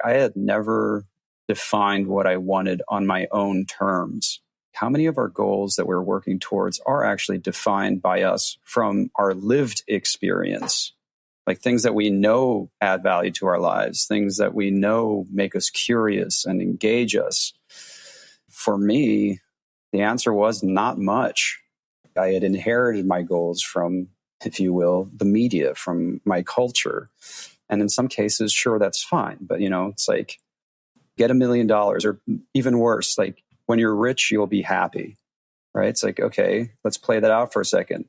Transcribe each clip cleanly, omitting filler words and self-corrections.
I had never defined what I wanted on my own terms. How many of our goals that we're working towards are actually defined by us from our lived experience? Like things that we know add value to our lives, things that we know make us curious and engage us. For me, the answer was not much. I had inherited my goals from, if you will, the media, from my culture. And in some cases, sure, that's fine. But, it's like, get $1 million, or even worse, like when you're rich, you'll be happy, right? It's like, okay, let's play that out for a second.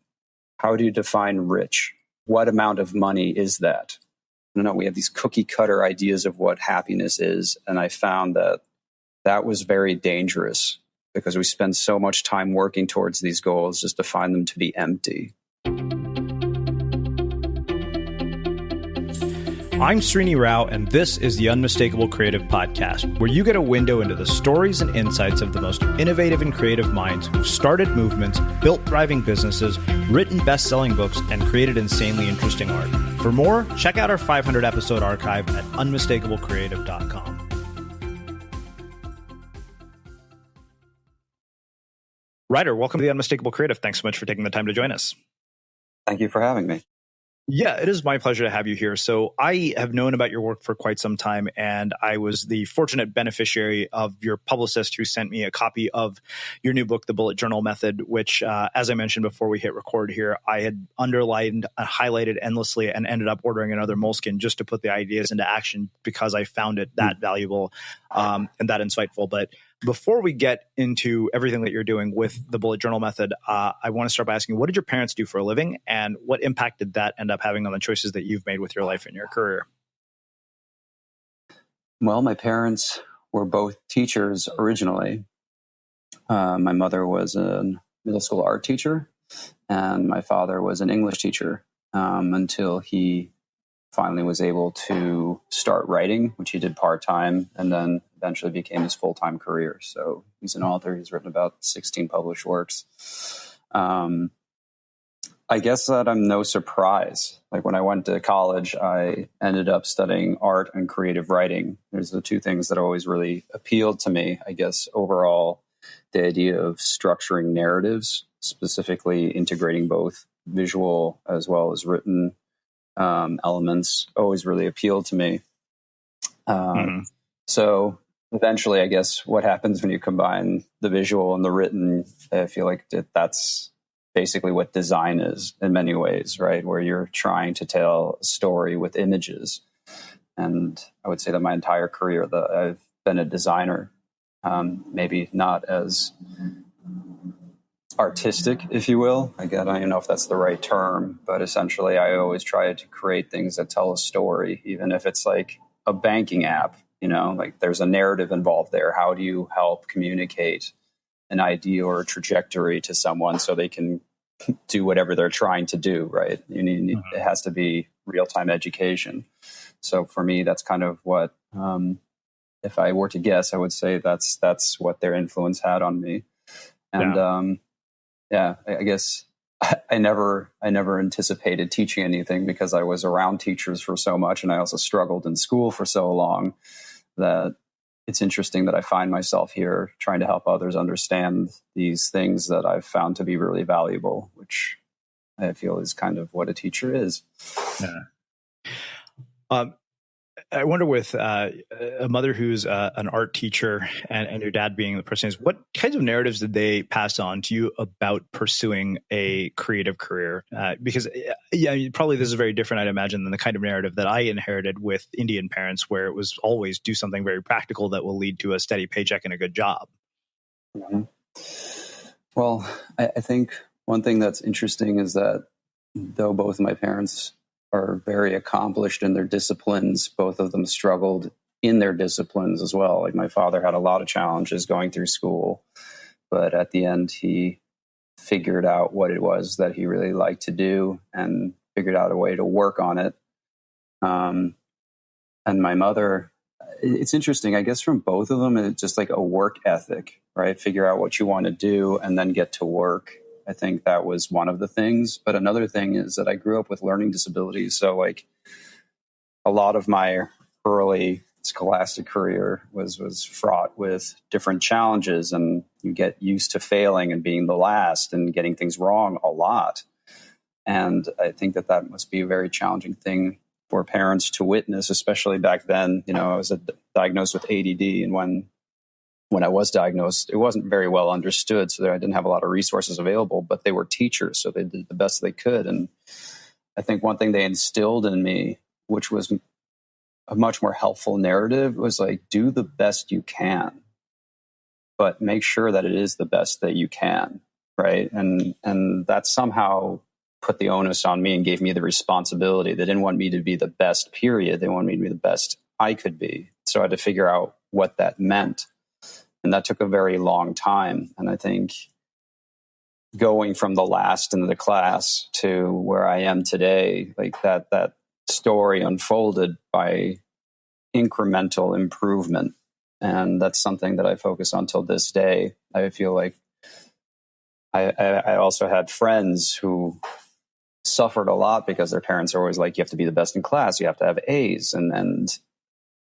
How do you define rich? What amount of money is that? I don't know. We have these cookie cutter ideas of what happiness is. And I found that was very dangerous because we spend so much time working towards these goals just to find them to be empty. I'm Srini Rao, and this is the Unmistakable Creative Podcast, where you get a window into the stories and insights of the most innovative and creative minds who've started movements, built thriving businesses, written best-selling books, and created insanely interesting art. For more, check out our 500-episode archive at unmistakablecreative.com. Ryder, welcome to the Unmistakable Creative. Thanks so much for taking the time to join us. Thank you for having me. Yeah, it is my pleasure to have you here. So I have known about your work for quite some time, and I was the fortunate beneficiary of your publicist who sent me a copy of your new book, The Bullet Journal Method, which, as I mentioned before we hit record here, I had underlined and highlighted endlessly and ended up ordering another moleskin just to put the ideas into action because I found it that valuable and that insightful. But before we get into everything that you're doing with the Bullet Journal Method, I want to start by asking, what did your parents do for a living, and what impact did that end up having on the choices that you've made with your life and your career? Well, my parents were both teachers originally. My mother was a middle school art teacher, and my father was an English teacher until he finally was able to start writing, which he did part-time, and then eventually became his full-time career. So he's an author. He's written about 16 published works. I guess that I'm no surprise. Like when I went to college, I ended up studying art and creative writing. There's the two things that always really appealed to me. I guess overall, the idea of structuring narratives, specifically integrating both visual as well as written elements, always really appealed to me. So eventually, I guess what happens when you combine the visual and the written, I feel like that's basically what design is in many ways, right? Where you're trying to tell a story with images. And I would say that my entire career that I've been a designer, maybe not as artistic, if you will. Again, I don't even know if that's the right term, but essentially I always try to create things that tell a story, even if it's like a banking app, like there's a narrative involved there. How do you help communicate an idea or a trajectory to someone so they can do whatever they're trying to do, right? It has to be real-time education. So for me, that's kind of what, if I were to guess, I would say that's what their influence had on me. And I guess I never anticipated teaching anything because I was around teachers for so much, and I also struggled in school for so long that it's interesting that I find myself here trying to help others understand these things that I've found to be really valuable, which I feel is kind of what a teacher is. Yeah. I wonder with a mother who's an art teacher and your dad being the person, what kinds of narratives did they pass on to you about pursuing a creative career? Because probably this is very different, I'd imagine, than the kind of narrative that I inherited with Indian parents, where it was always do something very practical that will lead to a steady paycheck and a good job. Mm-hmm. Well, I think one thing that's interesting is that though both my parents are very accomplished in their disciplines, both of them struggled in their disciplines as well. Like my father had a lot of challenges going through school, but at the end he figured out what it was that he really liked to do and figured out a way to work on it. And my mother, it's interesting, I guess from both of them, it's just like a work ethic, right? Figure out what you want to do and then get to work. I think that was one of the things. But another thing is that I grew up with learning disabilities. So like a lot of my early scholastic career was fraught with different challenges, and you get used to failing and being the last and getting things wrong a lot. And I think that must be a very challenging thing for parents to witness, especially back then. I was diagnosed with ADD, and when I was diagnosed, it wasn't very well understood, so I didn't have a lot of resources available, but they were teachers, so they did the best they could. And I think one thing they instilled in me, which was a much more helpful narrative, was like, do the best you can, but make sure that it is the best that you can, right? And that somehow put the onus on me and gave me the responsibility. They didn't want me to be the best, period. They wanted me to be the best I could be. So I had to figure out what that meant. And that took a very long time. And I think going from the last in the class to where I am today, like that story unfolded by incremental improvement. And that's something that I focus on till this day. I feel like I also had friends who suffered a lot because their parents are always like, you have to be the best in class, you have to have A's. And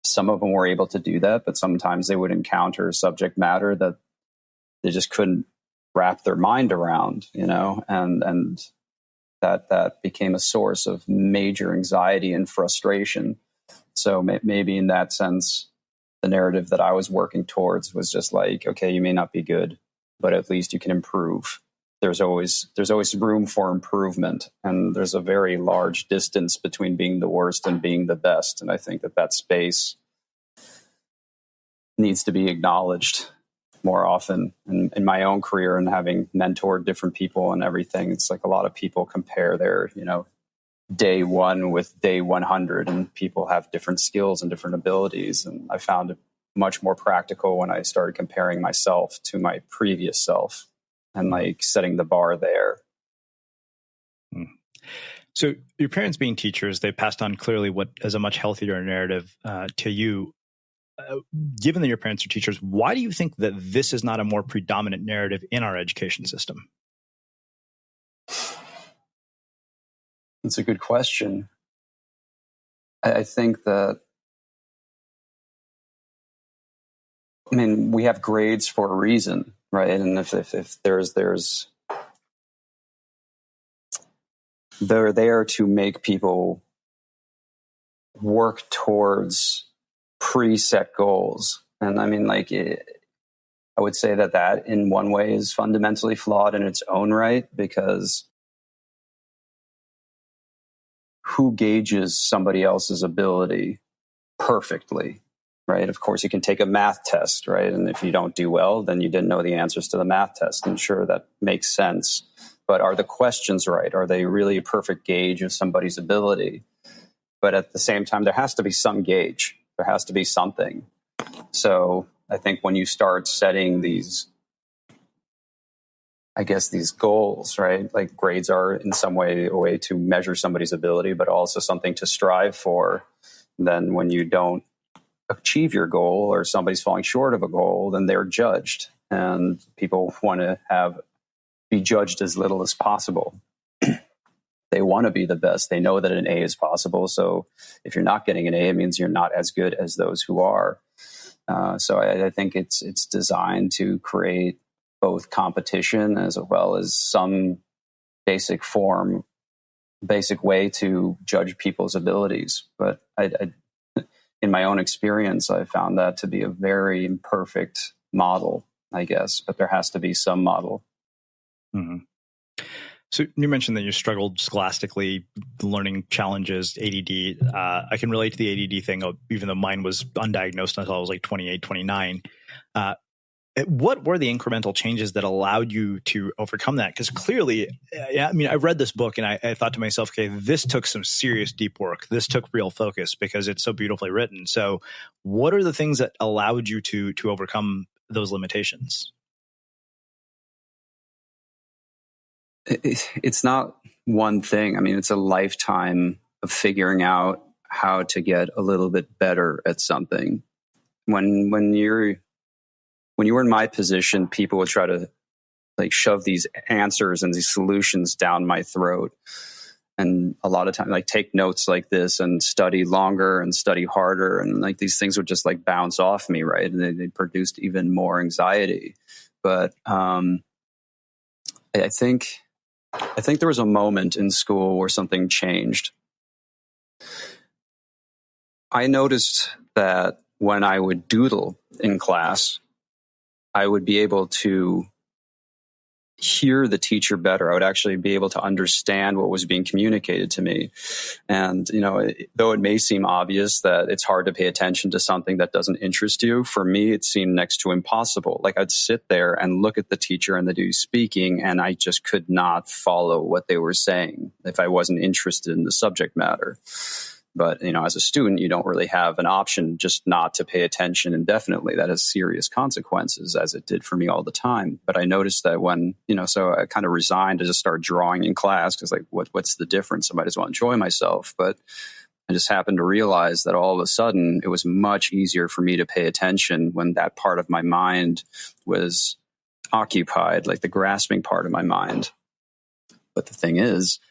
some of them were able to do that, but sometimes they would encounter subject matter that they just couldn't wrap their mind around, and that became a source of major anxiety and frustration. So maybe in that sense, the narrative that I was working towards was just like, okay, you may not be good, but at least you can improve. There's always room for improvement, and there's a very large distance between being the worst and being the best. And I think that space needs to be acknowledged more often. In my own career and having mentored different people and everything, it's like a lot of people compare their, day one with day 100, and people have different skills and different abilities. And I found it much more practical when I started comparing myself to my previous self and like setting the bar there. So your parents being teachers, they passed on clearly what is a much healthier narrative to you. Given that your parents are teachers, why do you think that this is not a more predominant narrative in our education system? That's a good question. I think that, we have grades for a reason, right? And if they're there to make people work towards preset goals. And I would say that in one way is fundamentally flawed in its own right, because who gauges somebody else's ability perfectly, right? Of course, you can take a math test, right? And if you don't do well, then you didn't know the answers to the math test. And sure, that makes sense. But are the questions right? Are they really a perfect gauge of somebody's ability? But at the same time, there has to be some gauge. There has to be something. So I think when you start setting these goals, right? Like grades are in some way a way to measure somebody's ability, but also something to strive for. Then when you don't achieve your goal or somebody's falling short of a goal, then they're judged. And people want to be judged as little as possible. They want to be the best. They know that an A is possible. So if you're not getting an A, it means you're not as good as those who are. So I think it's designed to create both competition as well as some basic way to judge people's abilities. But in my own experience, I found that to be a very imperfect model, I guess. But there has to be some model. Mm-hmm. So you mentioned that you struggled scholastically, learning challenges, ADD. I can relate to the ADD thing, even though mine was undiagnosed until I was like 28, 29. What were the incremental changes that allowed you to overcome that? Because clearly, I read this book and I thought to myself, okay, this took some serious deep work. This took real focus because it's so beautifully written. So what are the things that allowed you to overcome those limitations? It's not one thing. It's a lifetime of figuring out how to get a little bit better at something. When you were in my position, people would try to like shove these answers and these solutions down my throat. And a lot of time, like take notes like this and study longer and study harder. And like these things would just like bounce off me. Right. And they produced even more anxiety. But I think there was a moment in school where something changed. I noticed that when I would doodle in class, I would be able to hear the teacher better. I would actually be able to understand what was being communicated to me. And, though it may seem obvious that it's hard to pay attention to something that doesn't interest you, for me, it seemed next to impossible. Like I'd sit there and look at the teacher and the dude speaking, and I just could not follow what they were saying if I wasn't interested in the subject matter. But, as a student, you don't really have an option just not to pay attention indefinitely. That has serious consequences, as it did for me all the time. But I noticed that when, so I kind of resigned to just start drawing in class because like, what's the difference? I might as well enjoy myself. But I just happened to realize that all of a sudden it was much easier for me to pay attention when that part of my mind was occupied, like the grasping part of my mind. But the thing is,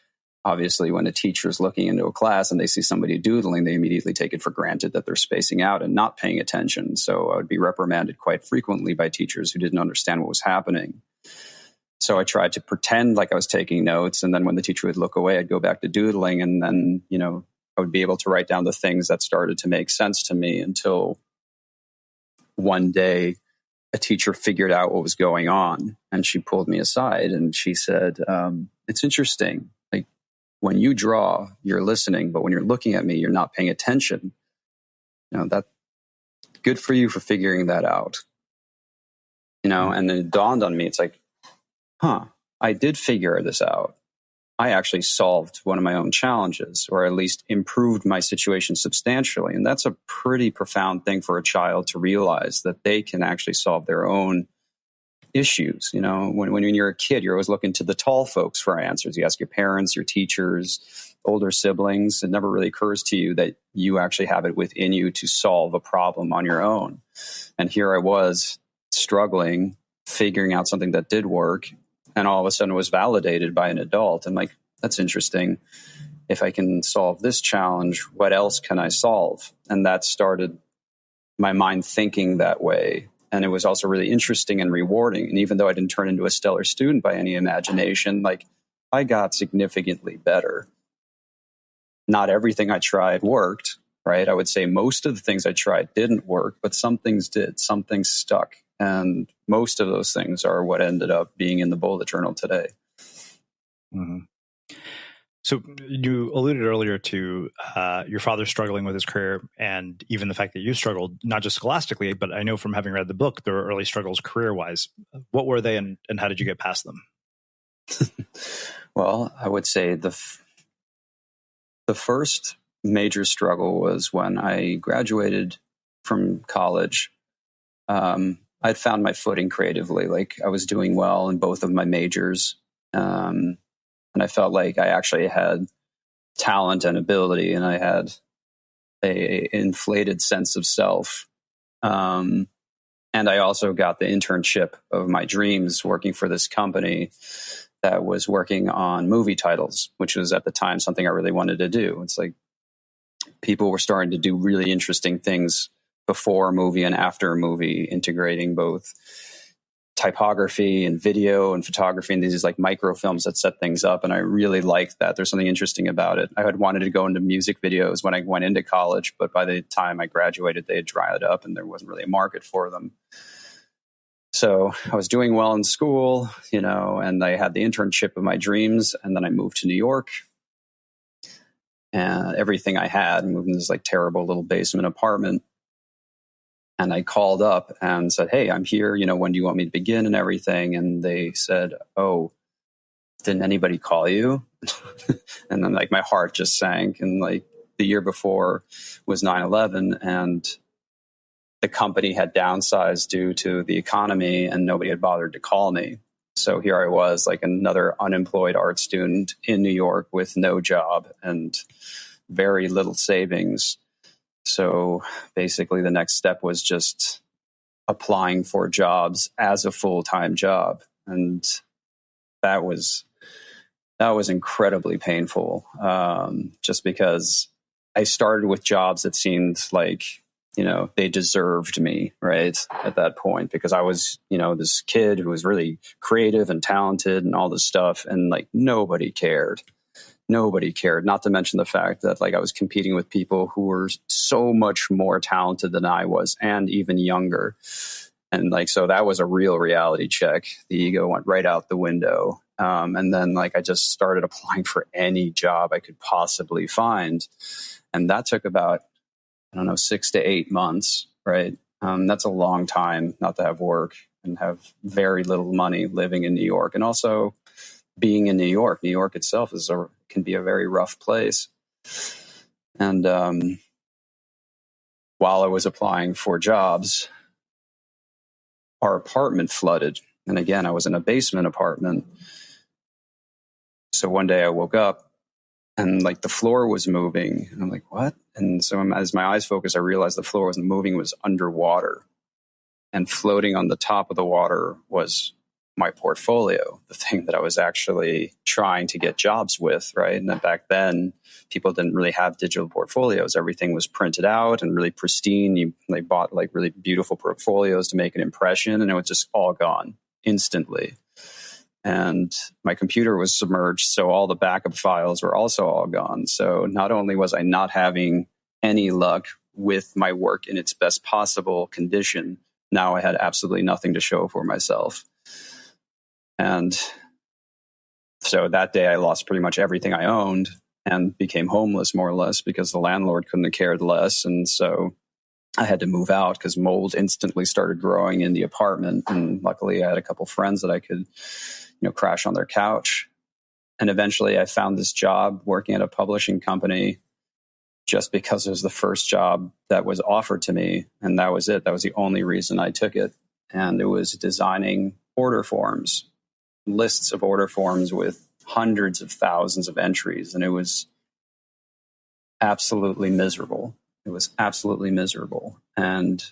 obviously, when a teacher is looking into a class and they see somebody doodling, they immediately take it for granted that they're spacing out and not paying attention. So I would be reprimanded quite frequently by teachers who didn't understand what was happening. So I tried to pretend like I was taking notes. And then when the teacher would look away, I'd go back to doodling. And then, I would be able to write down the things that started to make sense to me until one day a teacher figured out what was going on. And she pulled me aside and she said, it's interesting. When you draw, you're listening, but when you're looking at me, you're not paying attention. That's good for you for figuring that out. And then it dawned on me, it's like, I did figure this out. I actually solved one of my own challenges, or at least improved my situation substantially. And that's a pretty profound thing for a child to realize, that they can actually solve their own issues. When you're a kid, you're always looking to the tall folks for answers. You ask your parents, your teachers, older siblings. It never really occurs to you that you actually have it within you to solve a problem on your own. And here I was struggling, figuring out something that did work, and all of a sudden was validated by an adult. And like, that's interesting. If I can solve this challenge, what else can I solve? And that started my mind thinking that way. And it was also really interesting and rewarding. And even though I didn't turn into a stellar student by any imagination, like I got significantly better. Not everything I tried worked, right? I would say most of the things I tried didn't work, but some things did. Some things stuck. And most of those things are what ended up being in the bullet journal today. Mm-hmm. So you alluded earlier to your father struggling with his career, and even the fact that you struggled, not just scholastically, but I know from having read the book, there were early struggles career-wise. What were they, and how did you get past them? Well, I would say the first major struggle was when I graduated from college. I'd found my footing creatively. Like I was doing well in both of my majors. And I felt like I actually had talent and ability, and I had a inflated sense of self. And I also got the internship of my dreams working for this company that was working on movie titles, which was at the time something I really wanted to do. It's like people were starting to do really interesting things before a movie and after a movie, integrating both typography and video and photography and these like microfilms that set things up. And I really liked that. There's something interesting about it. I had wanted to go into music videos when I went into college, but by the time I graduated, they had dried up and there wasn't really a market for them. So I was doing well in school, and I had the internship of my dreams. And then I moved to New York, and everything I had, moved in this like terrible little basement apartment. And I called up and said, hey, I'm here. When do you want me to begin and everything? And they said, oh, didn't anybody call you? And then like my heart just sank. And like the year before was 9/11, and the company had downsized due to the economy and nobody had bothered to call me. So here I was, like another unemployed art student in New York with no job and very little savings. So basically the next step was just applying for jobs as a full-time job. And that was that was incredibly painful. Just because I started with jobs that seemed like, they deserved me, right? At that point, because I was, this kid who was really creative and talented and all this stuff. And like, nobody cared. Nobody cared. Not to mention the fact that like I was competing with people who were so much more talented than I was and even younger. And like, so that was a real reality check. The ego went right out the window. And then like, I just started applying for any job I could possibly find. And that took about, 6 to 8 months, right? That's a long time not to have work and have very little money living in New York. And also being in New York itself can be a very rough place. And while I was applying for jobs, our apartment flooded. And again, I was in a basement apartment. So one day I woke up and like the floor was moving. And I'm like, what? And so as my eyes focused, I realized the floor wasn't moving, it was underwater. And floating on the top of the water was my portfolio, the thing that I was actually trying to get jobs with, right? And then back then, people didn't really have digital portfolios. Everything was printed out and really pristine. They bought like really beautiful portfolios to make an impression, and it was just all gone instantly. And my computer was submerged, so all the backup files were also all gone. So not only was I not having any luck with my work in its best possible condition, now I had absolutely nothing to show for myself. And so that day I lost pretty much everything I owned and became homeless more or less because the landlord couldn't have cared less. And so I had to move out because mold instantly started growing in the apartment. And luckily I had a couple friends that I could, crash on their couch. And eventually I found this job working at a publishing company just because it was the first job that was offered to me. And that was it. That was the only reason I took it. And it was designing order forms, lists of order forms with hundreds of thousands of entries. And it was absolutely miserable. And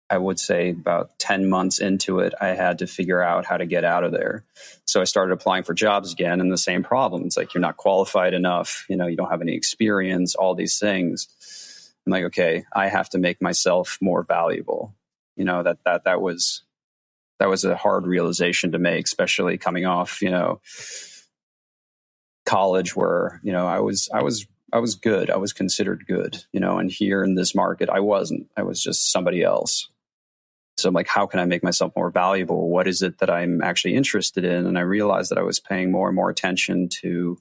I would say about 10 months into it, I had to figure out how to get out of there. So I started applying for jobs again, and the same problem. It's like, you're not qualified enough. You don't have any experience, all these things. I'm like, okay, I have to make myself more valuable. That was a hard realization to make, especially coming off, college where, I was good. I was considered good, and here in this market, I wasn't. I was just somebody else. So I'm like, how can I make myself more valuable? What is it that I'm actually interested in? And I realized that I was paying more and more attention to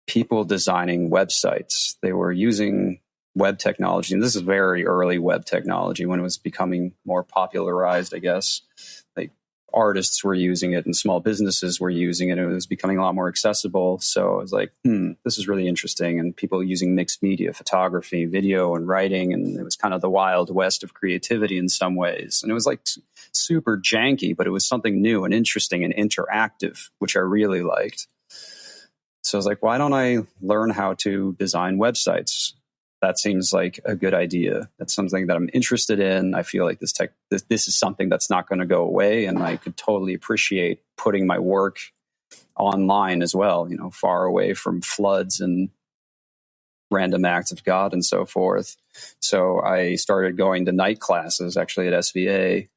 people designing websites. They were using web technology, and this is very early web technology when it was becoming more popularized, I guess. Like artists were using it and small businesses were using it, and it was becoming a lot more accessible. So I was like, this is really interesting. And people using mixed media, photography, video, and writing. And it was kind of the wild west of creativity in some ways. And it was like super janky, but it was something new and interesting and interactive, which I really liked. So I was like, why don't I learn how to design websites? That seems like a good idea. That's something that I'm interested in. I feel like this is something that's not going to go away. And I could totally appreciate putting my work online as well, far away from floods and random acts of God and so forth. So I started going to night classes actually at SVA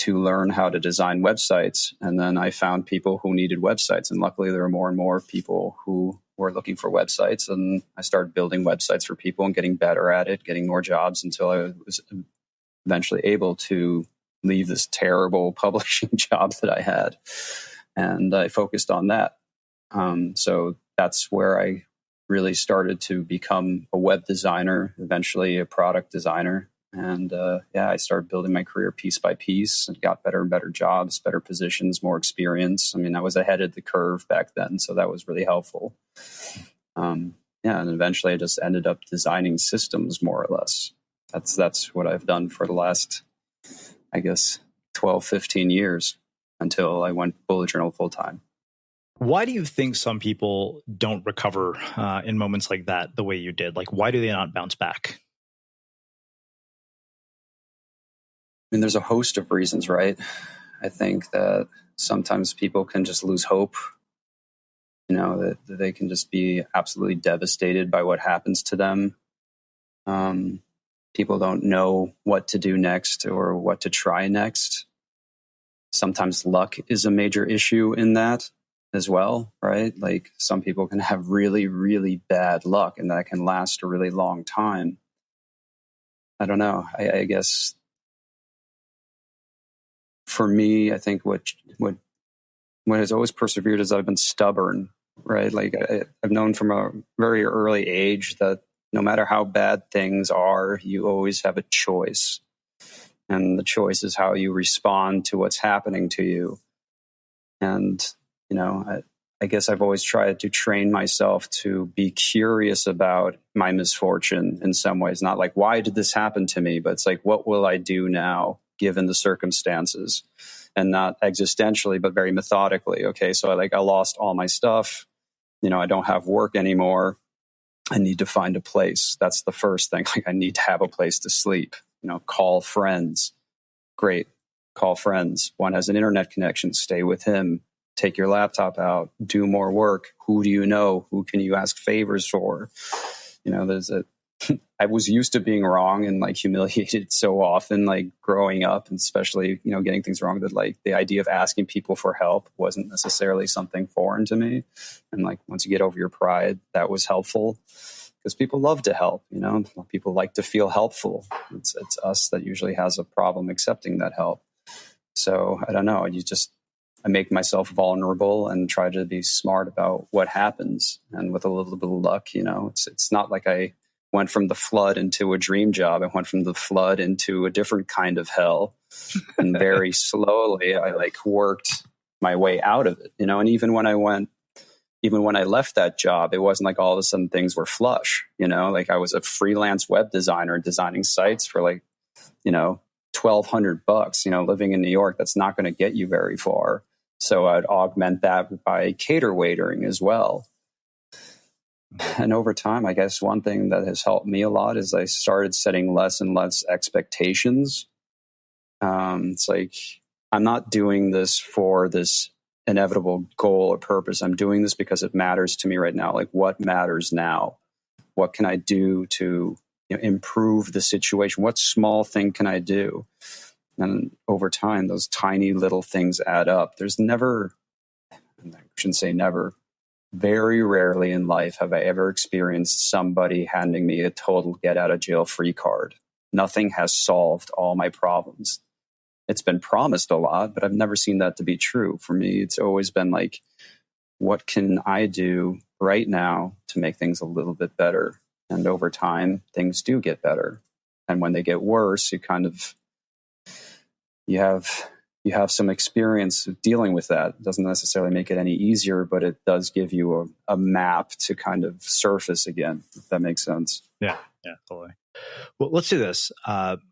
to learn how to design websites. And then I found people who needed websites. And luckily there were more and more people who were looking for websites. And I started building websites for people and getting better at it, getting more jobs until I was eventually able to leave this terrible publishing job that I had. And I focused on that. So that's where I really started to become a web designer, eventually a product designer. And I started building my career piece by piece and got better and better jobs, better positions, more experience. I mean, I was ahead of the curve back then, so that was really helpful. And eventually I just ended up designing systems more or less. That's what I've done for the last, I guess, 12, 15 years until I went bullet journal full time. Why do you think some people don't recover in moments like that the way you did? Like, why do they not bounce back? I mean, there's a host of reasons, right? I think that sometimes people can just lose hope that they can just be absolutely devastated by what happens to them. People don't know what to do next or what to try next. Sometimes luck is a major issue in that as well, right? Like some people can have really, really bad luck and that can last a really long time. I don't know. I guess for me, I think what has always persevered is I've been stubborn, right? Like I've known from a very early age that no matter how bad things are, you always have a choice. And the choice is how you respond to what's happening to you. And, I guess I've always tried to train myself to be curious about my misfortune in some ways. Not like, why did this happen to me? But it's like, what will I do now given the circumstances? And not existentially, but very methodically. Okay, so I lost all my stuff. I don't have work anymore. I need to find a place. That's the first thing. Like I need to have a place to sleep. Call friends. Great. Call friends. One has an internet connection. Stay with him. Take your laptop out. Do more work. Who do you know? Who can you ask favors for? I was used to being wrong and like humiliated so often, like growing up, and especially, getting things wrong, that like the idea of asking people for help wasn't necessarily something foreign to me. And like once you get over your pride, that was helpful because people love to help, people like to feel helpful. It's us that usually has a problem accepting that help. So I don't know. I make myself vulnerable and try to be smart about what happens. And with a little bit of luck, it's not like I went from the flood into a dream job. I went from the flood into a different kind of hell. And very slowly, I worked my way out of it, and even when I left that job, it wasn't like all of a sudden things were flush, like I was a freelance web designer designing sites for $1,200, living in New York, that's not going to get you very far. So I'd augment that by cater waitering as well. And over time, I guess one thing that has helped me a lot is I started setting less and less expectations. It's like, I'm not doing this for this inevitable goal or purpose. I'm doing this because it matters to me right now. Like, what matters now? What can I do to improve the situation? What small thing can I do? And over time, those tiny little things add up. There's never, I shouldn't say never, very rarely in life have I ever experienced somebody handing me a total get out of jail free card. Nothing has solved all my problems. It's been promised a lot, but I've never seen that to be true. For me, it's always been like, what can I do right now to make things a little bit better? And over time, things do get better. And when they get worse, you have some experience of dealing with that. It doesn't necessarily make it any easier, but it does give you a map to kind of surface again, if that makes sense. Yeah, totally. Well, let's do this.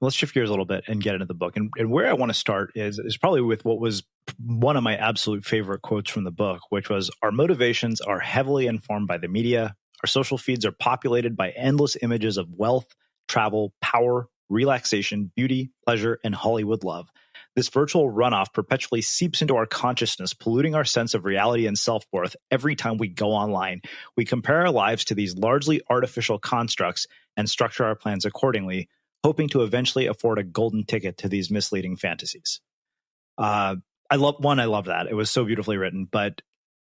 Let's shift gears a little bit and get into the book. And where I want to start is probably with what was one of my absolute favorite quotes from the book, which was, "Our motivations are heavily informed by the media. Our social feeds are populated by endless images of wealth, travel, power, relaxation, beauty, pleasure, and Hollywood love. This virtual runoff perpetually seeps into our consciousness, polluting our sense of reality and self-worth every time we go online. We compare our lives to these largely artificial constructs and structure our plans accordingly, hoping to eventually afford a golden ticket to these misleading fantasies." I love that. It was so beautifully written, but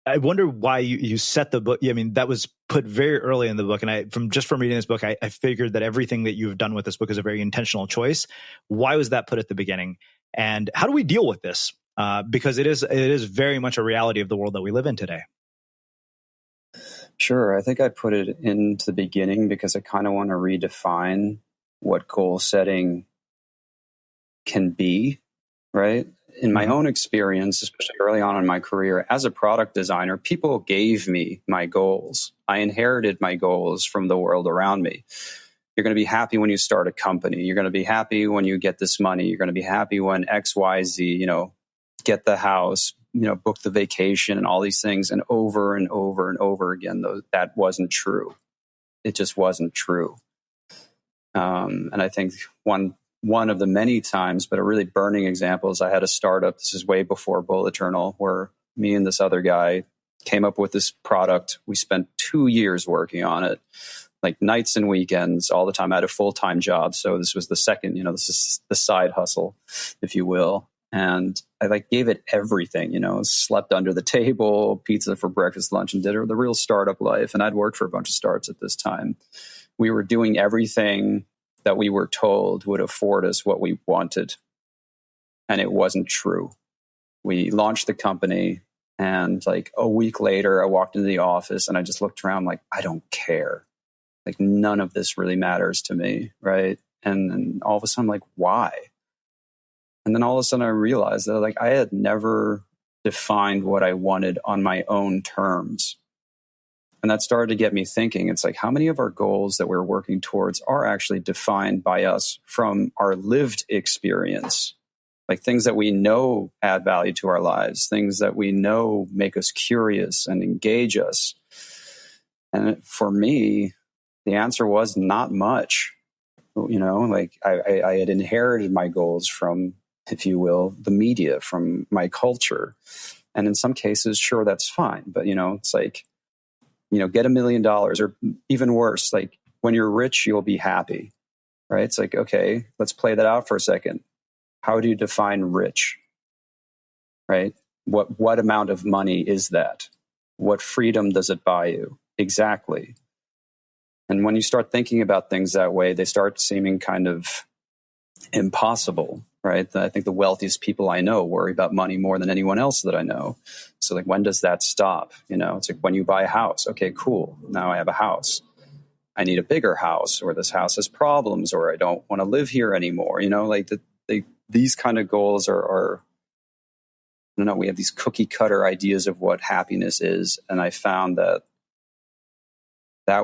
I wonder why you set the book. I mean, that was put very early in the book. And from reading this book, I figured that everything that you've done with this book is a very intentional choice. Why was that put at the beginning? And how do we deal with this? Because it is very much a reality of the world that we live in today. Sure. I think I put it into the beginning because I kind of want to redefine what goal setting can be, right? In my own experience, especially early on in my career as a product designer, people gave me my goals. I inherited my goals from the world around me. You're going to be happy when you start a company. You're going to be happy when you get this money. You're going to be happy when X, Y, Z, get the house, book the vacation and all these things. And over and over and over again, that wasn't true. It just wasn't true. And I think one of the many times, but a really burning example is I had a startup. This is way before Bullet Journal, where me and this other guy came up with this product. We spent 2 years working on it, like nights and weekends, all the time. I had a full-time job. So this was the second, this is the side hustle, if you will. And I gave it everything, slept under the table, pizza for breakfast, lunch, and dinner, the real startup life. And I'd worked for a bunch of startups at this time. We were doing everything that we were told would afford us what we wanted. And it wasn't true. We launched the company, and a week later, I walked into the office and I just looked around I don't care. None of this really matters to me, right? And all of a sudden, why? And then all of a sudden I realized that I had never defined what I wanted on my own terms. And that started to get me thinking. It's how many of our goals that we're working towards are actually defined by us from our lived experience? Things that we know add value to our lives, things that we know make us curious and engage us. And for me, the answer was not much. I had inherited my goals from, if you will, the media, from my culture. And in some cases, sure, that's fine. But, it's get $1 million, or even worse, when you're rich, you'll be happy, right? It's okay, let's play that out for a second. How do you define rich, right? What amount of money is that? What freedom does it buy you? Exactly. And when you start thinking about things that way, they start seeming kind of impossible, right? I think the wealthiest people I know worry about money more than anyone else that I know. So when does that stop? It's when you buy a house. Okay, cool. Now I have a house. I need a bigger house, or this house has problems, or I don't want to live here anymore. These kind of goals are, I don't know, we have these cookie cutter ideas of what happiness is. And I found that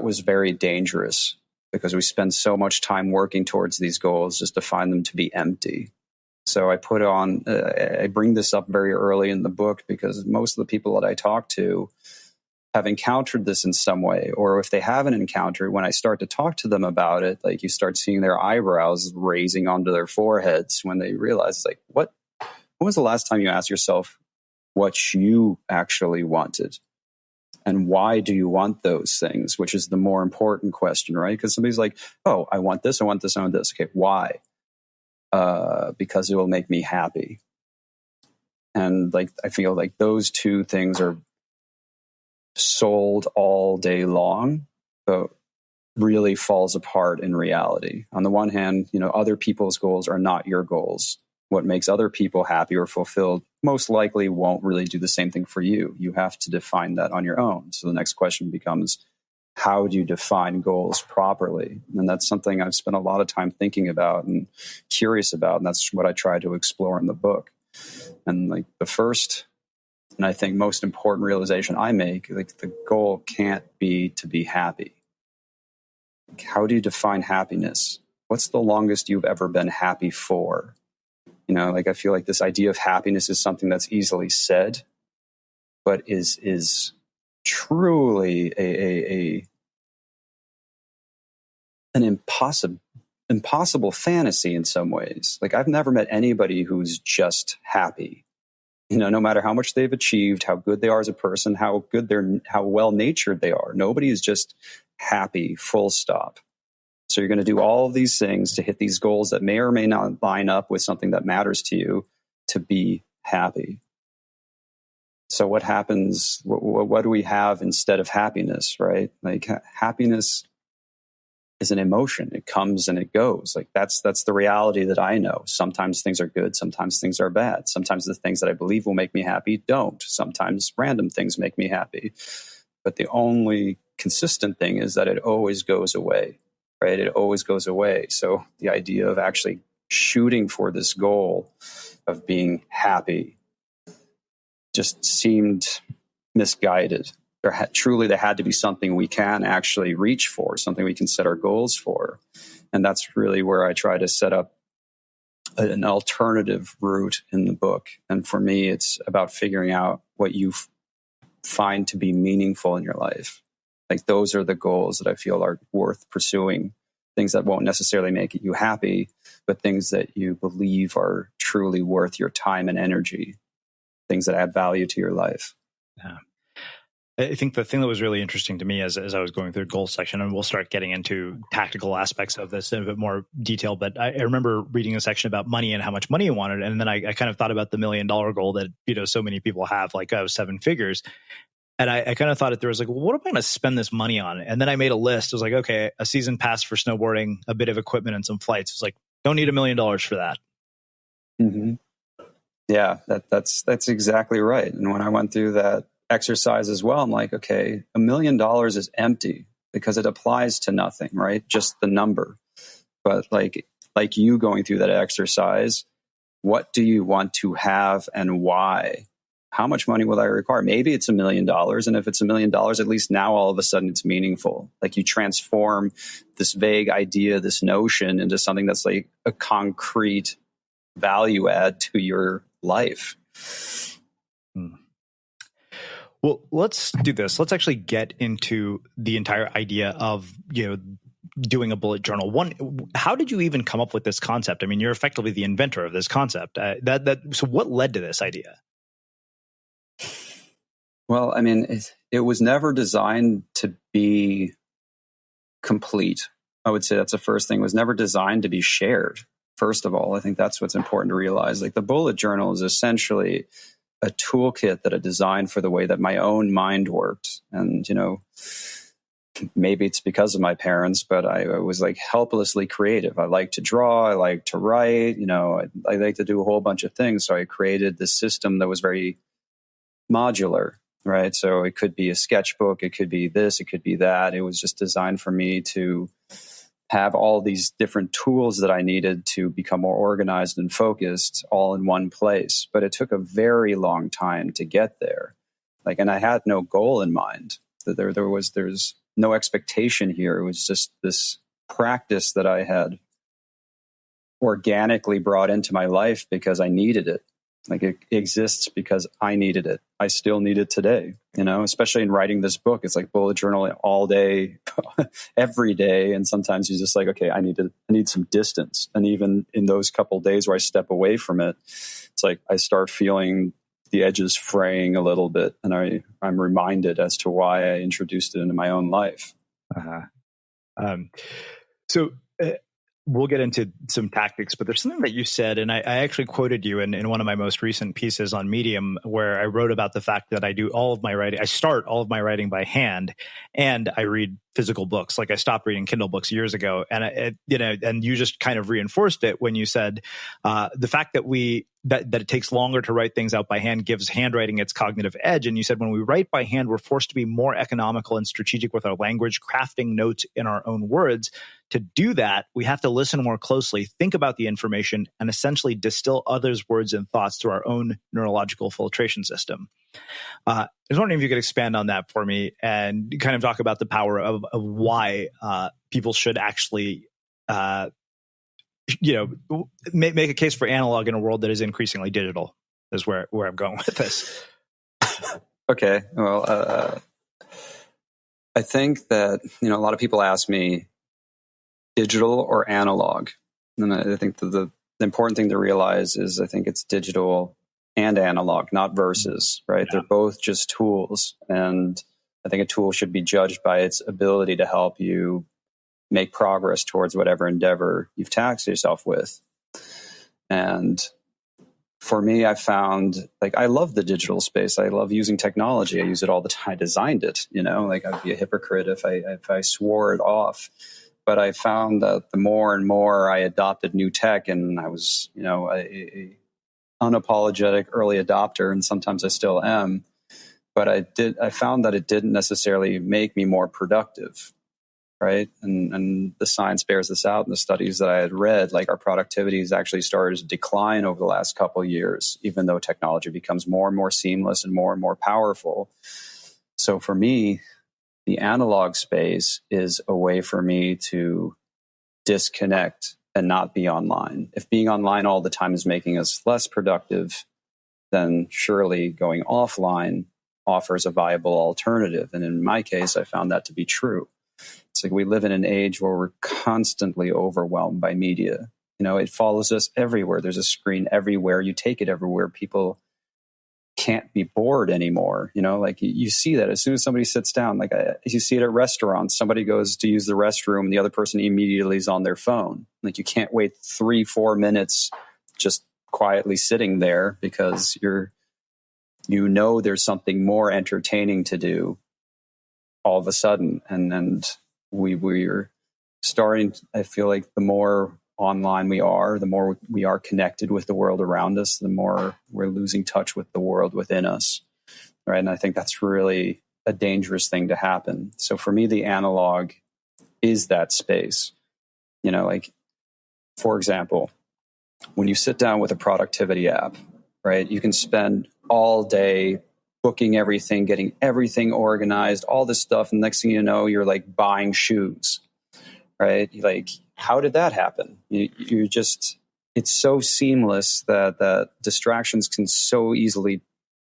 was very dangerous, because we spend so much time working towards these goals just to find them to be empty. So I bring this up very early in the book, because most of the people that I talk to have encountered this in some way, or if they haven't encountered, when I start to talk to them about it, you start seeing their eyebrows raising onto their foreheads when they realize, when was the last time you asked yourself what you actually wanted? And why do you want those things? Which is the more important question, right? Because somebody's oh, I want this, I want this, I want this. Okay, why? Because it will make me happy. And I feel those two things are sold all day long, but really falls apart in reality. On the one hand, other people's goals are not your goals. What makes other people happy or fulfilled most likely won't really do the same thing for you. You have to define that on your own. So the next question becomes, how do you define goals properly? And that's something I've spent a lot of time thinking about and curious about. And that's what I try to explore in the book. And the first, and I think most important realization I make, the goal can't be to be happy. How do you define happiness? What's the longest you've ever been happy for? I feel this idea of happiness is something that's easily said, but is truly an impossible fantasy in some ways. I've never met anybody who's just happy. No matter how much they've achieved, how good they are as a person, how well-natured they are. Nobody is just happy, full stop. So you're going to do all of these things to hit these goals that may or may not line up with something that matters to you to be happy. So what happens? What do we have instead of happiness, right? Happiness is an emotion. It comes and it goes. That's the reality that I know. Sometimes things are good. Sometimes things are bad. Sometimes the things that I believe will make me happy don't. Sometimes random things make me happy. But the only consistent thing is that it always goes away, right? It always goes away. So the idea of actually shooting for this goal of being happy just seemed misguided. There had to be something we can actually reach for, something we can set our goals for. And that's really where I try to set up an alternative route in the book. And for me, it's about figuring out what you find to be meaningful in your life. Those are the goals that I feel are worth pursuing. Things that won't necessarily make you happy, but things that you believe are truly worth your time and energy. Things that add value to your life. Yeah. I think the thing that was really interesting to me as I was going through the goal section, and we'll start getting into tactical aspects of this in a bit more detail, but I remember reading a section about money and how much money you wanted. And then I kind of thought about the $1 million goal that, so many people have, like 7 figures. And I kind of thought there was like, well, what am I going to spend this money on? And then I made a list. It was like, okay, a season pass for snowboarding, a bit of equipment, and some flights. It's like, don't need $1 million for that. Mm-hmm. Yeah, that's exactly right. And when I went through that exercise as well, I'm like, okay, $1 million is empty because it applies to nothing, right? Just the number. But like you going through that exercise, what do you want to have and why? How much money will I require? Maybe it's $1 million. And if it's $1 million, at least now all of a sudden it's meaningful. Like you transform this vague idea, this notion into something that's like a concrete value add to your life. Well, let's do this. Let's actually get into the entire idea of, doing a bullet journal. One, how did you even come up with this concept? I mean, you're effectively the inventor of this concept. So what led to this idea? Well, I mean, it was never designed to be complete. I would say that's the first thing. It was never designed to be shared. First of all, I think that's what's important to realize. Like the bullet journal is essentially a toolkit that I designed for the way that my own mind worked. And, maybe it's because of my parents, but I was like helplessly creative. I like to draw. I like to write. I like to do a whole bunch of things. So I created this system that was very modular, right? So it could be a sketchbook. It could be this. It could be that. It was just designed for me to have all these different tools that I needed to become more organized and focused all in one place. But it took a very long time to get there. And I had no goal in mind. There's no expectation here. It was just this practice that I had organically brought into my life because I needed it. Like it exists because I needed it. I still need it today, especially in writing this book. It's like bullet journaling all day, every day. And sometimes you're just like, okay, I need some distance. And even in those couple of days where I step away from it, it's like I start feeling the edges fraying a little bit. And I'm reminded as to why I introduced it into my own life. So we'll get into some tactics, but there's something that you said, and I actually quoted you in one of my most recent pieces on Medium, where I wrote about the fact that I start all of my writing by hand, and I read physical books. Like I stopped reading Kindle books years ago, and and you just kind of reinforced it when you said the fact that that it takes longer to write things out by hand gives handwriting its cognitive edge. And you said when we write by hand, we're forced to be more economical and strategic with our language, crafting notes in our own words. To do that, we have to listen more closely, think about the information, and essentially distill others' words and thoughts through our own neurological filtration system. I was wondering if you could expand on that for me and kind of talk about the power of why people should actually make a case for analog in a world that is increasingly digital, is where I'm going with this. Okay. Well, I think that, a lot of people ask me digital or analog. And I think the important thing to realize is I think it's digital and analog, not versus, right? Yeah. They're both just tools. And I think a tool should be judged by its ability to help you make progress towards whatever endeavor you've tasked yourself with. And for me, I found I love the digital space. I love using technology. I use it all the time. I designed it, I'd be a hypocrite if I swore it off. But I found that the more and more I adopted new tech, and I was, a unapologetic early adopter, and sometimes I still am. But I found that it didn't necessarily make me more productive. Right. And the science bears this out in the studies that I had read, our productivity has actually started to decline over the last couple of years, even though technology becomes more and more seamless and more powerful. So for me, the analog space is a way for me to disconnect and not be online. If being online all the time is making us less productive, then surely going offline offers a viable alternative. And in my case, I found that to be true. It's like we live in an age where we're constantly overwhelmed by media. It follows us everywhere. There's a screen everywhere. You take it everywhere. People can't be bored anymore. Like you see that as soon as somebody sits down, like you see it at restaurants, somebody goes to use the restroom, the other person immediately is on their phone. Like you can't wait 3-4 minutes just quietly sitting there because there's something more entertaining to do all of a sudden. And we're starting, I feel like the more online we are, the more we are connected with the world around us, the more we're losing touch with the world within us. Right. And I think that's really a dangerous thing to happen. So for me, the analog is that space. Like, for example, when you sit down with a productivity app, right, you can spend all day booking everything, getting everything organized, all this stuff. And next thing you know, you're like buying shoes, right? Like, how did that happen? You're just, it's so seamless that distractions can so easily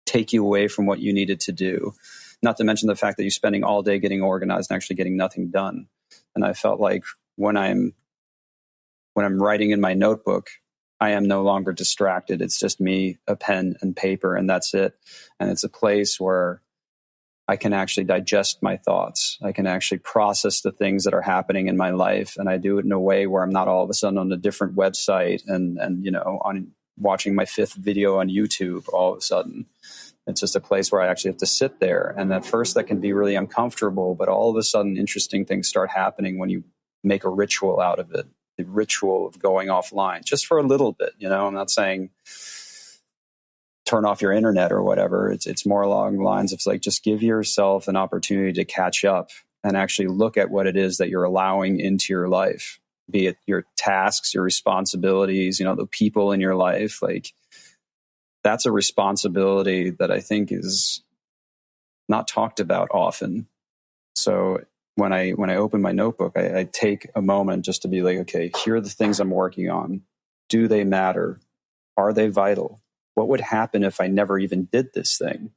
take you away from what you needed to do. Not to mention the fact that you're spending all day getting organized and actually getting nothing done. And I felt like when I'm writing in my notebook, I am no longer distracted. It's just me, a pen and paper, and that's it. And it's a place where I can actually digest my thoughts. I can actually process the things that are happening in my life. And I do it in a way where I'm not all of a sudden on a different website and on watching my 5th video on YouTube all of a sudden. It's just a place where I actually have to sit there. And at first that can be really uncomfortable, but all of a sudden interesting things start happening when you make a ritual out of it. The ritual of going offline just for a little bit. I'm not saying turn off your internet or whatever. It's more along the lines of like, just give yourself an opportunity to catch up and actually look at what it is that you're allowing into your life, be it your tasks, your responsibilities, the people in your life. Like, that's a responsibility that I think is not talked about often. So when I open my notebook, I take a moment just to be like, okay, here are the things I'm working on. Do they matter? Are they vital? What would happen if I never even did this thing?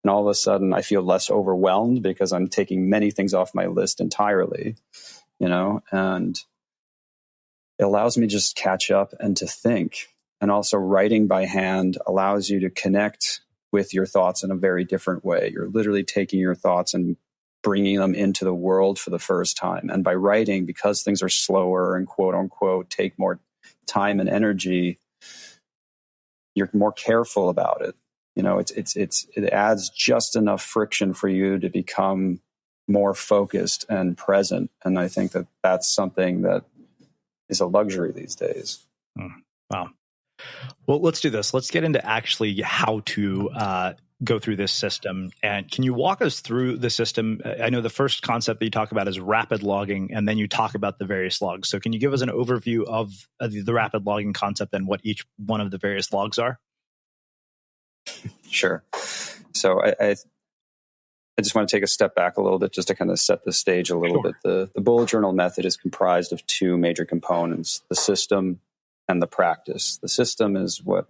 And all of a sudden I feel less overwhelmed because I'm taking many things off my list entirely, and it allows me to just catch up and to think. And also writing by hand allows you to connect with your thoughts in a very different way. You're literally taking your thoughts and bringing them into the world for the first time. And by writing, because things are slower and quote unquote take more time and energy, you're more careful about it. It adds just enough friction for you to become more focused and present. And I think that that's something that is a luxury these days. Wow. Well, let's do this. Let's get into actually how to go through this system. And can you walk us through the system? I know the first concept that you talk about is rapid logging, and then you talk about the various logs. So can you give us an overview of the rapid logging concept and what each one of the various logs are? Sure. So I just want to take a step back a little bit just to kind of set the stage a little bit. The bullet journal method is comprised of 2 major components, the system and the practice. The system is what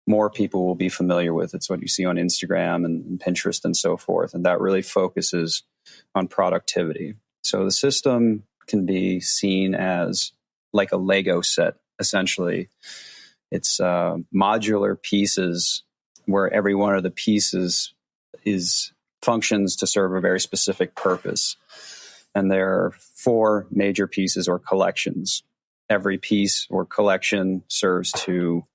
more people will be familiar with. It's what you see on Instagram and Pinterest and so forth. And that really focuses on productivity. So the system can be seen as like a Lego set, essentially. It's modular pieces where every one of the pieces functions to serve a very specific purpose. And there are 4 major pieces or collections. Every piece or collection serves to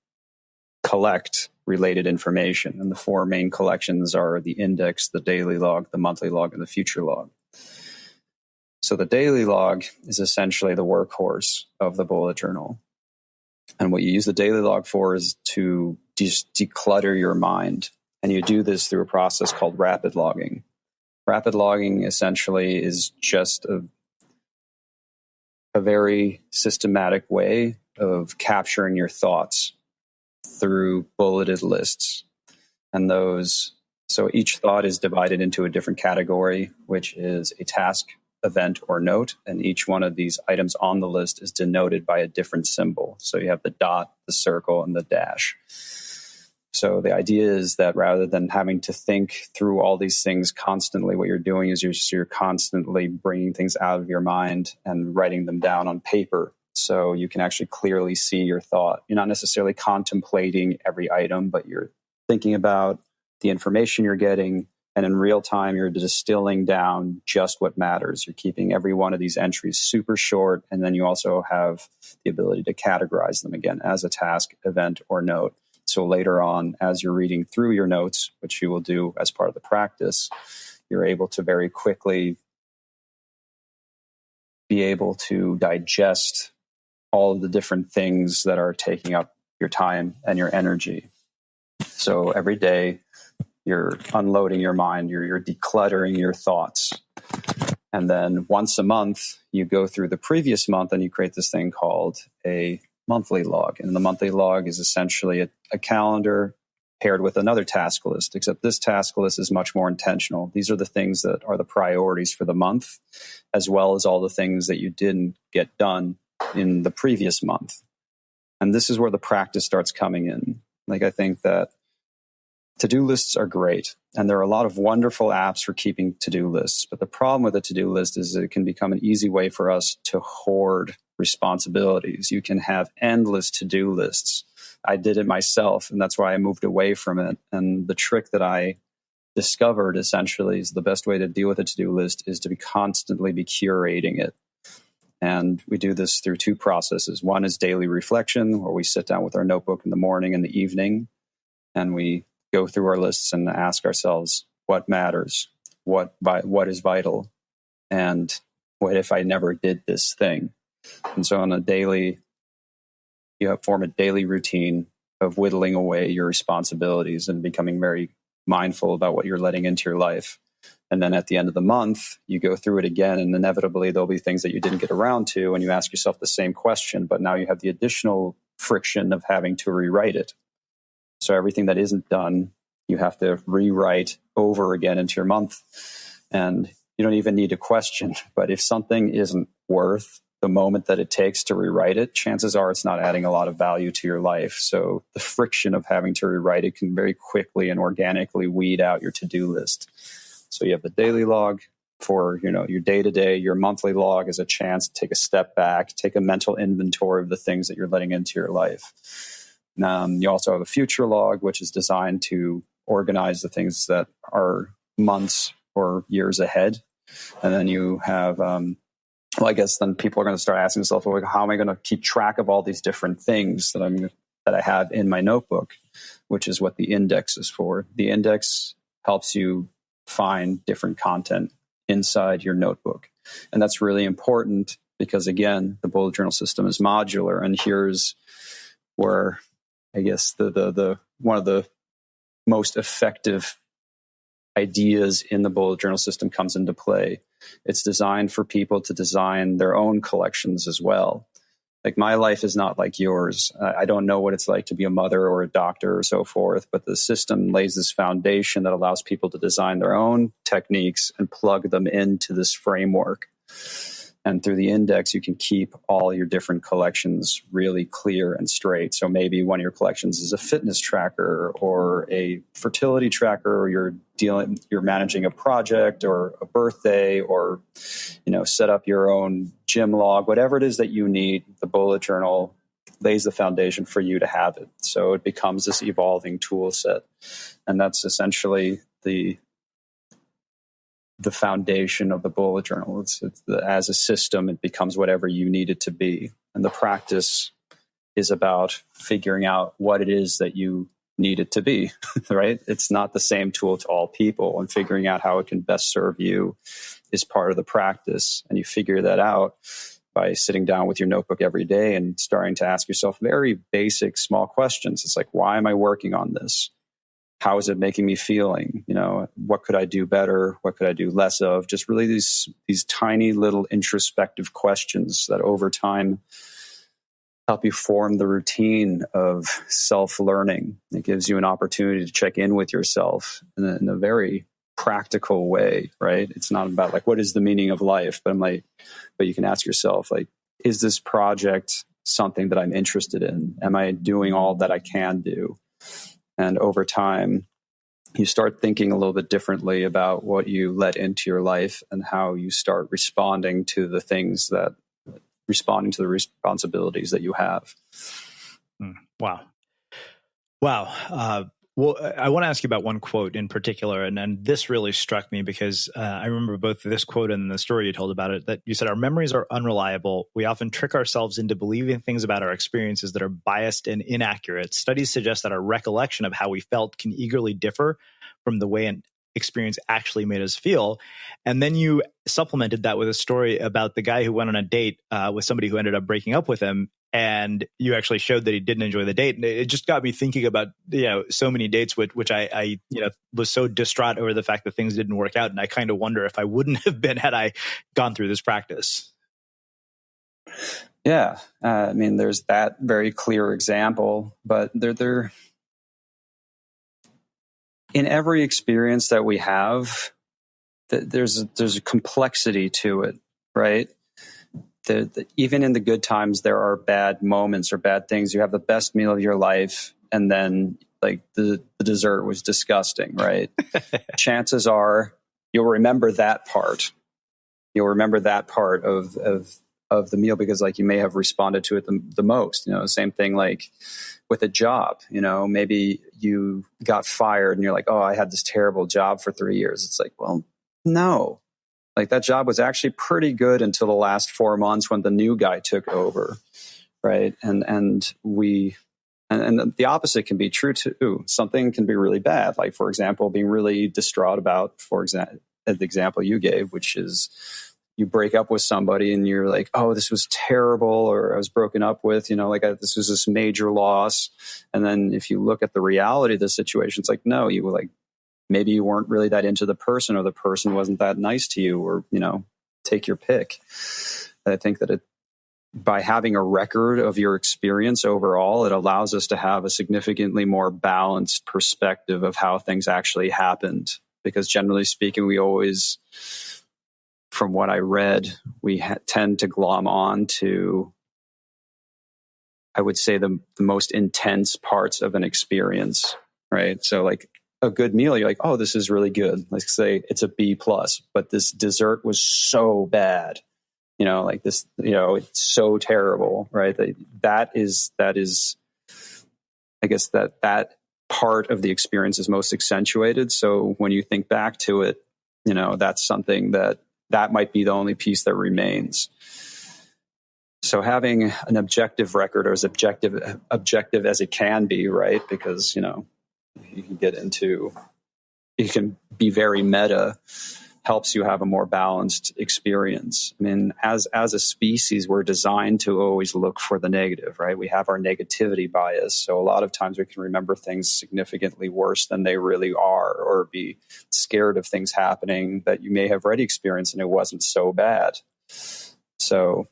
collect related information. And the 4 main collections are the index, the daily log, the monthly log, and the future log. So the daily log is essentially the workhorse of the bullet journal. And what you use the daily log for is to just declutter your mind. And you do this through a process called rapid logging. Rapid logging essentially is just a very systematic way of capturing your thoughts through bulleted lists. And so each thought is divided into a different category, which is a task, event, or note. And each one of these items on the list is denoted by a different symbol. So you have the dot, the circle, and the dash. So the idea is that rather than having to think through all these things constantly, what you're doing is you're constantly bringing things out of your mind and writing them down on paper. So you can actually clearly see your thought. You're not necessarily contemplating every item, but you're thinking about the information you're getting, and in real time, you're distilling down just what matters. You're keeping every one of these entries super short, and then you also have the ability to categorize them again as a task, event, or note. So later on, as you're reading through your notes, which you will do as part of the practice, you're able to very quickly be able to digest all of the different things that are taking up your time and your energy. So every day, you're unloading your mind, you're decluttering your thoughts. And then once a month, you go through the previous month and you create this thing called a monthly log. And the monthly log is essentially a calendar paired with another task list, except this task list is much more intentional. These are the things that are the priorities for the month, as well as all the things that you didn't get done in the previous month. And this is where the practice starts coming in. Like, I think that to-do lists are great, and there are a lot of wonderful apps for keeping to-do lists. But the problem with a to-do list is that it can become an easy way for us to hoard responsibilities. You can have endless to-do lists. I did it myself, and that's why I moved away from it. And the trick that I discovered essentially is the best way to deal with a to-do list is to constantly be curating it. And we do this through two processes. One is daily reflection, where we sit down with our notebook in the morning and the evening, and we go through our lists and ask ourselves what matters, what is vital, and what if I never did this thing. And so on a daily, you form a daily routine of whittling away your responsibilities and becoming very mindful about what you're letting into your life. And then at the end of the month, you go through it again, and inevitably there'll be things that you didn't get around to, and you ask yourself the same question, but now you have the additional friction of having to rewrite it. So everything that isn't done, you have to rewrite over again into your month. And you don't even need to question, but if something isn't worth the moment that it takes to rewrite it, chances are it's not adding a lot of value to your life. So the friction of having to rewrite it can very quickly and organically weed out your to-do list. So you have the daily log for, your day-to-day. Your monthly log is a chance to take a step back, take a mental inventory of the things that you're letting into your life. You also have a future log, which is designed to organize the things that are months or years ahead. And then you have, I guess then people are going to start asking themselves, well, how am I going to keep track of all these different things that I have in my notebook, which is what the index is for. The index helps you find different content inside your notebook. And that's really important because, again, the bullet journal system is modular. And here's where I guess the one of the most effective ideas in the bullet journal system comes into play. It's designed for people to design their own collections as well. Like, my life is not like yours. I don't know what it's like to be a mother or a doctor or so forth, but the system lays this foundation that allows people to design their own techniques and plug them into this framework. And through the index, you can keep all your different collections really clear and straight. So maybe one of your collections is a fitness tracker or a fertility tracker, or you're managing a project or a birthday, or set up your own gym log. Whatever it is that you need, the bullet journal lays the foundation for you to have it. So it becomes this evolving tool set. And that's essentially the foundation of the bullet journal. As a system, it becomes whatever you need it to be. And the practice is about figuring out what it is that you need it to be, right? It's not the same tool to all people, and figuring out how it can best serve you is part of the practice. And you figure that out by sitting down with your notebook every day and starting to ask yourself very basic, small questions. It's like, why am I working on this? How is it making me feeling? What could I do better? What could I do less of? Just really these tiny little introspective questions that over time help you form the routine of self-learning. It gives you an opportunity to check in with yourself in a very practical way, right? It's not about like, what is the meaning of life? But you can ask yourself, like, is this project something that I'm interested in? Am I doing all that I can do? And over time, you start thinking a little bit differently about what you let into your life and how you start responding to the responsibilities that you have. Wow. Well, I want to ask you about one quote in particular, and this really struck me because I remember both this quote and the story you told about it, that you said, "Our memories are unreliable. We often trick ourselves into believing things about our experiences that are biased and inaccurate. Studies suggest that our recollection of how we felt can eagerly differ from the way an experience actually made us feel." And then you supplemented that with a story about the guy who went on a date with somebody who ended up breaking up with him. And you actually showed that he didn't enjoy the date. And it just got me thinking about, so many dates which I was so distraught over the fact that things didn't work out. And I kind of wonder if I wouldn't have been had I gone through this practice. Yeah. There's that very clear example, but they're in every experience that we have, there's a complexity to it, right? Even in the good times, there are bad moments or bad things. You have the best meal of your life, and then like the dessert was disgusting, right? Chances are you'll remember that part. You'll remember that part of the meal because like you may have responded to it the most. Same thing like with a job. Maybe you got fired and you're like, oh, I had this terrible job for 3 years. It's like, well, no. Like that job was actually pretty good until the last 4 months when the new guy took over, right? And the opposite can be true too. Something can be really bad, like for example, being really distraught about, the example you gave, which is you break up with somebody and you're like, oh, this was terrible, or I was broken up with, this was this major loss. And then if you look at the reality of the situation, it's like, no, you were like, maybe you weren't really that into the person, or the person wasn't that nice to you, or, take your pick. I think that by having a record of your experience overall, it allows us to have a significantly more balanced perspective of how things actually happened. Because generally speaking, we always, from what I read, we tend to glom on to, I would say, the most intense parts of an experience, right? So like, a good meal, you're like, oh, this is really good. Let's say it's a B+, but this dessert was so bad, like this, it's so terrible, right? That is, I guess that part of the experience is most accentuated. So when you think back to it, that's something that might be the only piece that remains. So having an objective record, or as objective as it can be, right? Because, you can be very meta, helps you have a more balanced experience. As a species, we're designed to always look for the negative, right? We have our negativity bias. So a lot of times we can remember things significantly worse than they really are, or be scared of things happening that you may have already experienced and it wasn't so bad. So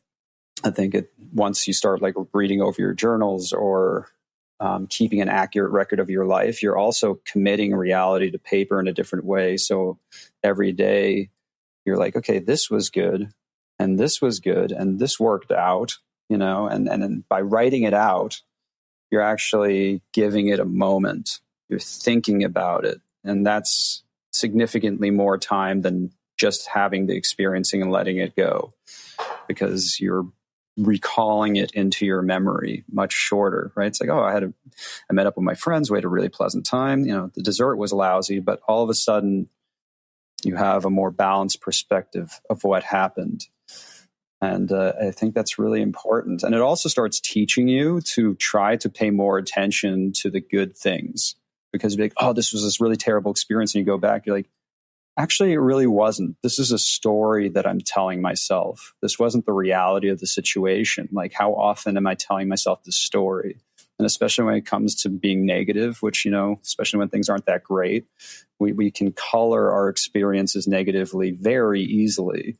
I think once you start like reading over your journals or keeping an accurate record of your life, you're also committing reality to paper in a different way. So every day you're like, okay, this was good, and this was good, and this worked out, and then by writing it out, you're actually giving it a moment. You're thinking about it. And that's significantly more time than just having the experiencing and letting it go, because you're recalling it into your memory much shorter, right? It's like, oh, I met up with my friends, we had a really pleasant time. The dessert was lousy, but all of a sudden you have a more balanced perspective of what happened. And I think that's really important. And it also starts teaching you to try to pay more attention to the good things, because you're like, oh, this was this really terrible experience. And you go back, you're like, actually, it really wasn't. This is a story that I'm telling myself. This wasn't the reality of the situation. Like, how often am I telling myself this story? And especially when it comes to being negative, which, especially when things aren't that great, we can color our experiences negatively very easily.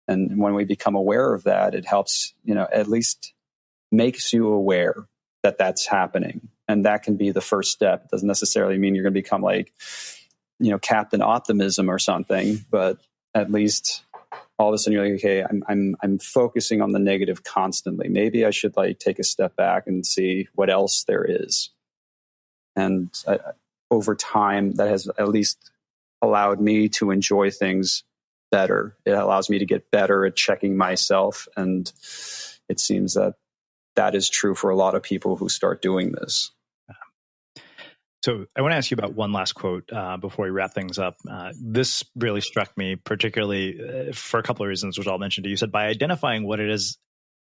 And when we become aware of that, it helps, at least makes you aware that that's happening. And that can be the first step. It doesn't necessarily mean you're going to become like, Captain Optimism or something, but at least all of a sudden you're like, okay, I'm focusing on the negative constantly. Maybe I should like take a step back and see what else there is. And over time, that has at least allowed me to enjoy things better. It allows me to get better at checking myself. And it seems that is true for a lot of people who start doing this. So I want to ask you about one last quote before we wrap things up. This really struck me, particularly for a couple of reasons, which I'll mention to you. You said, by identifying what is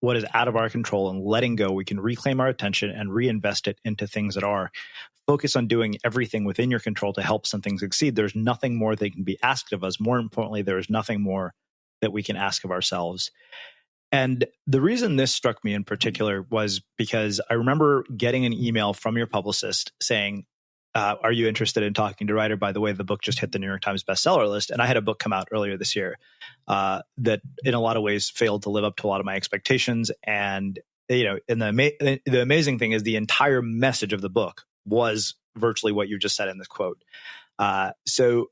out of our control and letting go, we can reclaim our attention and reinvest it into things that are. Focus on doing everything within your control to help something succeed. There's nothing more that can be asked of us. More importantly, there is nothing more that we can ask of ourselves. And the reason this struck me in particular was because I remember getting an email from your publicist saying, are you interested in talking to Ryder? By the way, the book just hit the New York Times bestseller list. And I had a book come out earlier this year that in a lot of ways failed to live up to a lot of my expectations. And, and the amazing thing is the entire message of the book was virtually what you just said in this quote. So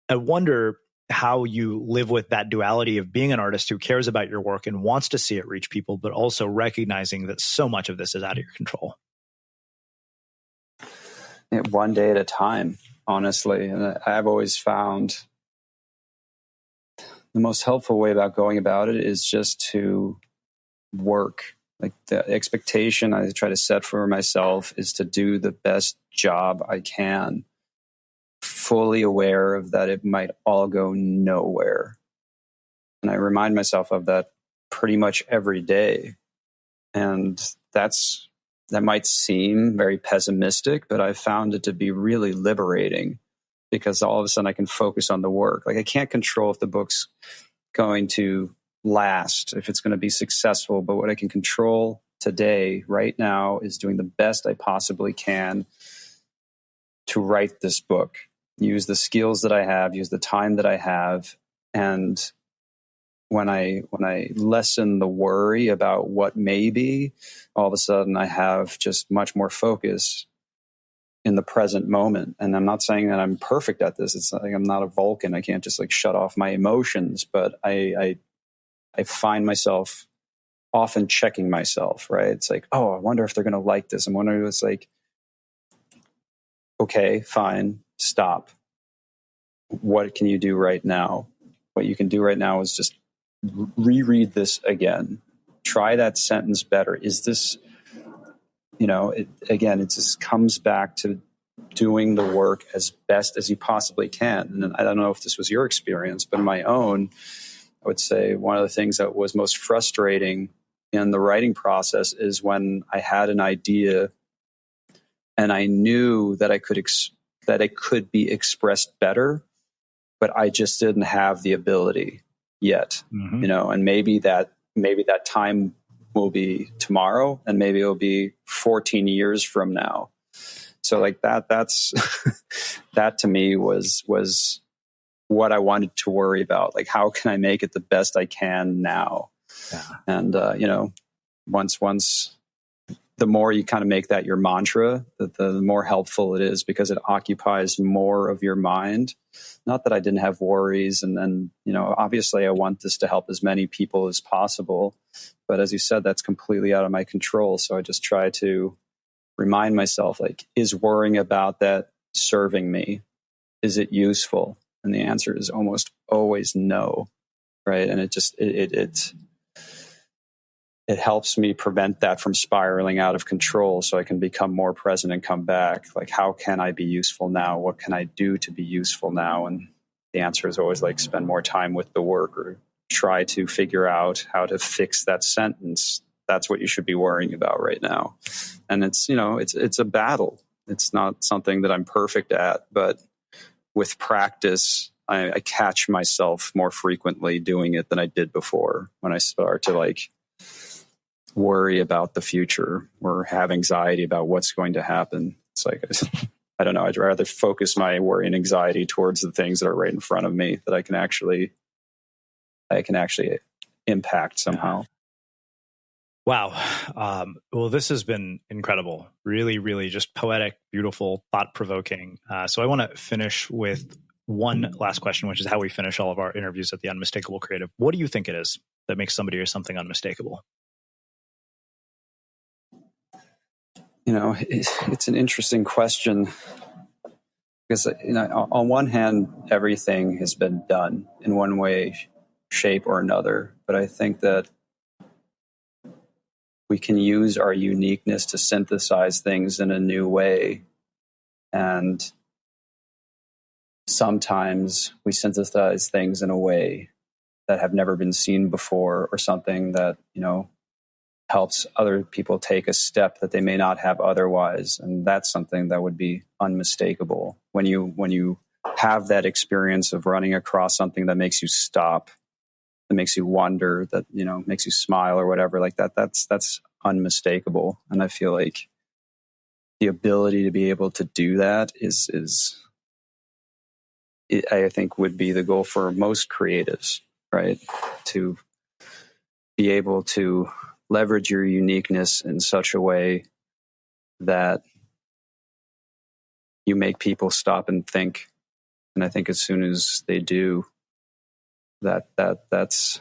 I wonder how you live with that duality of being an artist who cares about your work and wants to see it reach people, but also recognizing that so much of this is out of your control. One day at a time, honestly. And I've always found the most helpful way about going about it is just to work. Like the expectation I try to set for myself is to do the best job I can, fully aware of that it might all go nowhere. And I remind myself of that pretty much every day. And that might seem very pessimistic, but I found it to be really liberating because all of a sudden I can focus on the work. Like I can't control if the book's going to last, if it's going to be successful, but what I can control today, right now, is doing the best I possibly can to write this book, use the skills that I have, use the time that I have. And when I lessen the worry about what may be, all of a sudden I have just much more focus in the present moment. And I'm not saying that I'm perfect at this. It's like I'm not a Vulcan. I can't just like shut off my emotions, but I find myself often checking myself, right? It's like, oh, I wonder if they're going to like this. I'm wondering, it's like, okay, fine, stop. What can you do right now? What you can do right now is just reread this again. Try that sentence better. Is this, it just comes back to doing the work as best as you possibly can. And I don't know if this was your experience, but in my own, I would say one of the things that was most frustrating in the writing process is when I had an idea and I knew that it could be expressed better, but I just didn't have the ability yet, and maybe that time will be tomorrow, and maybe it'll be 14 years from now. So like that's that to me was what I wanted to worry about. Like, how can I make it the best I can now? Yeah. And once the more you kind of make that your mantra, the more helpful it is because it occupies more of your mind. Not that I didn't have worries. And then, obviously I want this to help as many people as possible. But as you said, that's completely out of my control. So I just try to remind myself, like, is worrying about that serving me? Is it useful? And the answer is almost always no. Right. And it helps me prevent that from spiraling out of control so I can become more present and come back. Like, how can I be useful now? What can I do to be useful now? And the answer is always like spend more time with the work or try to figure out how to fix that sentence. That's what you should be worrying about right now. And it's a battle. It's not something that I'm perfect at, but with practice, I catch myself more frequently doing it than I did before when I start to worry about the future or have anxiety about what's going to happen. It's like, I don't know, I'd rather focus my worry and anxiety towards the things that are right in front of me that I can actually impact somehow. Wow. Well, this has been incredible. Really, really just poetic, beautiful, thought-provoking. So I want to finish with one last question, which is how we finish all of our interviews at the Unmistakable Creative. What do you think it is that makes somebody or something unmistakable? It's an interesting question because, on one hand, everything has been done in one way, shape, or another. But I think that we can use our uniqueness to synthesize things in a new way And sometimes we synthesize things in a way that have never been seen before, or something that, helps other people take a step that they may not have otherwise. And that's something that would be unmistakable. When you have that experience of running across something that makes you stop, that makes you wonder, that, makes you smile or whatever like that, that's unmistakable. And I feel like the ability to be able to do that I think would be the goal for most creatives, right? To be able to leverage your uniqueness in such a way that you make people stop and think. And I think as soon as they do, that's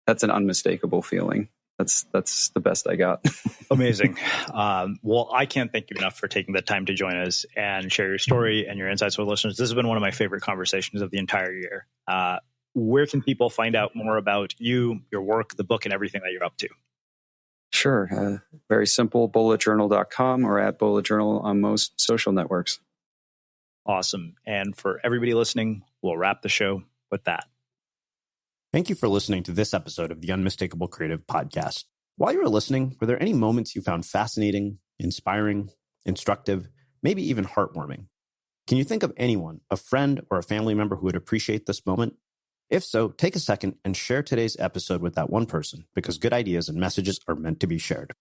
an unmistakable feeling. That's the best I got. Amazing. Well, I can't thank you enough for taking the time to join us and share your story and your insights with listeners. This has been one of my favorite conversations of the entire year. Where can people find out more about you, your work, the book, and everything that you're up to? Sure. Very simple, bulletjournal.com or at Bullet Journal on most social networks. Awesome. And for everybody listening, we'll wrap the show with that. Thank you for listening to this episode of the Unmistakable Creative Podcast. While you were listening, were there any moments you found fascinating, inspiring, instructive, maybe even heartwarming? Can you think of anyone, a friend or a family member who would appreciate this moment? If so, take a second and share today's episode with that one person, because good ideas and messages are meant to be shared.